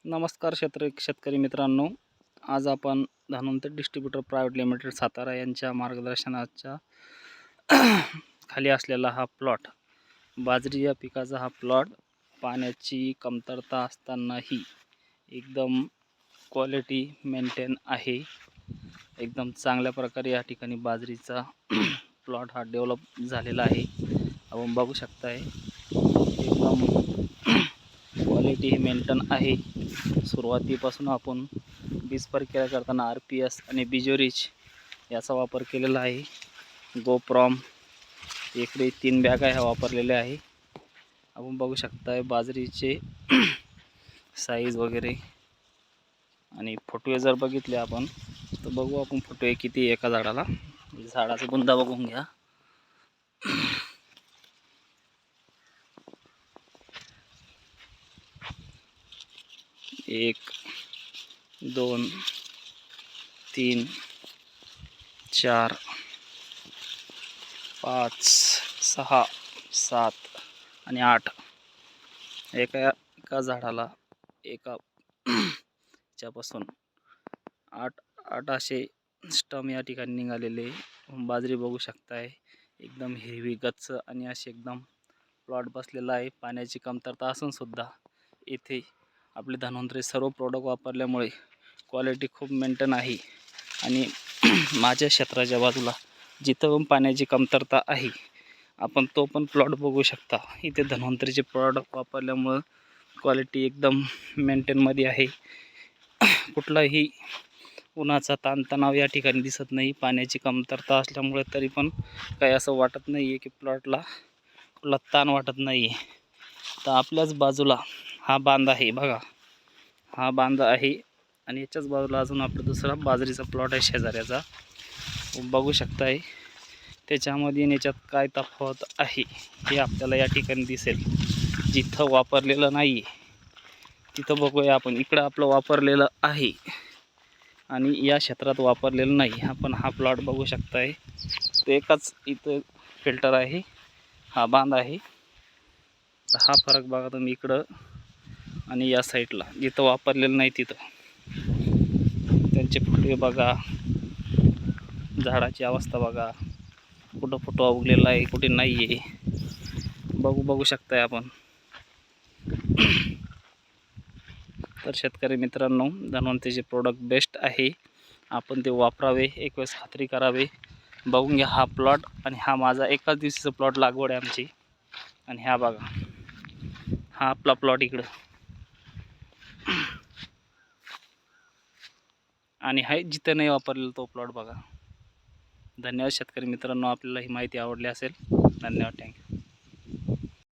नमस्कार शेतकरी मित्रांनो, आज आपण Dhanvantari distributor private limited Satara यांच्या मार्गदर्शनाच्या खाली असलेला हा प्लॉट, बाजरी या पिकाचा हा प्लॉट, पाण्याची कमतरता असतानाही एकदम क्वालिटी मेंटेन आहे. एकदम चांगल्या प्रकारे या ठिकाणी बाजरीचा प्लॉट हा डेव्हलप झालेला आहे. आपण बघू शकताय एकदम क्वालिटी ही मेंटेन आहे. सुरुवातीपासून आपण बीज प्रक्रिया करताना RPS आणि बिजोरिच याचा वापर केलेला आहे. गोप्रॉम इकडे 3 बॅगा ह्या वापरलेल्या आहे. आपण बघू शकताय बाजरीचे साईज वगैरे आणि फुटवे जर बघितले आपण तर बघू आपण फुटवे किती एका झाडाला. झाडाचा बुंदा बघून घ्या. एक, 2, 3, 4, 5, 6, 7 आणि 8 एका झाडाला च्यापासून 8 असे स्टम या ठिकाणी निघालेले बाजरी बघू शकताय. एकदम हिरवी गच्च आणि असे एकदम प्लॉट बसलेला आहे. पाण्याची कमतरता असून सुद्धा इथे आपले धन्वंतरी सर्व प्रोडक्ट वापरल्यामुळे क्वालिटी खूप मेंटेन आहे. आणि माझ्या क्षेत्राच्या बाजूला जिथं पण पाण्याची कमतरता आहे आपण तो पण प्लॉट बघू शकता. इथे धन्वंतरीचे प्रोडक्ट वापरल्यामुळे क्वालिटी एकदम मेंटेनमध्ये आहे. कुठलाही उन्हाचा ताणतणाव या ठिकाणी दिसत नाही. पाण्याची कमतरता असल्यामुळे तरी पण काही असं वाटत नाही आहे की प्लॉटला कुठला ताण वाटत नाही आहे. तर आपल्याच बाजूला हा बांध आहे बघा, हा बांध आहे आणि याच्याच बाजूला अजून आपला दुसरा बाजरीचा प्लॉट आहे शेजाऱ्याचा. बघू शकताय त्याच्यामध्ये याच्यात काय तफावत आहे हे आपल्याला या ठिकाणी दिसेल. जिथं वापरलेलं नाही तिथं बघूया आपण. इकडं आपलं वापरलेलं आहे आणि या क्षेत्रात वापरलेलं नाही. आपण हा प्लॉट बघू शकताय, तो एकाच इथं फिल्टर आहे, हा बांध आहे. तर हा फरक बघा तुम्ही इकडं आणि या साईडला जिथं वापरलेलं नाही तिथं. त्यांचे फुटवे बघा, झाडाची अवस्था बघा, कुठं फुटवा उगलेला आहे कुठे नाही आहे बघू शकताय आपण. तर शेतकरी मित्रांनो, धन्वंतरीचे प्रोडक्ट बेस्ट आहे. आपण ते वापरावे, एक वेळेस खात्री करावे. बघून घ्या हा प्लॉट आणि हा माझा एकाच दिवसाचा प्लॉट लागवड आहे आमची. आणि ह्या बघा, हा आपला प्लॉट इकडं आणि हा जिथं नाही वापरलेला तो प्लॉट बघा. धन्यवाद शेतकरी मित्रांनो, आपल्याला ही माहिती आवडली असेल. धन्यवाद, थँक्यू.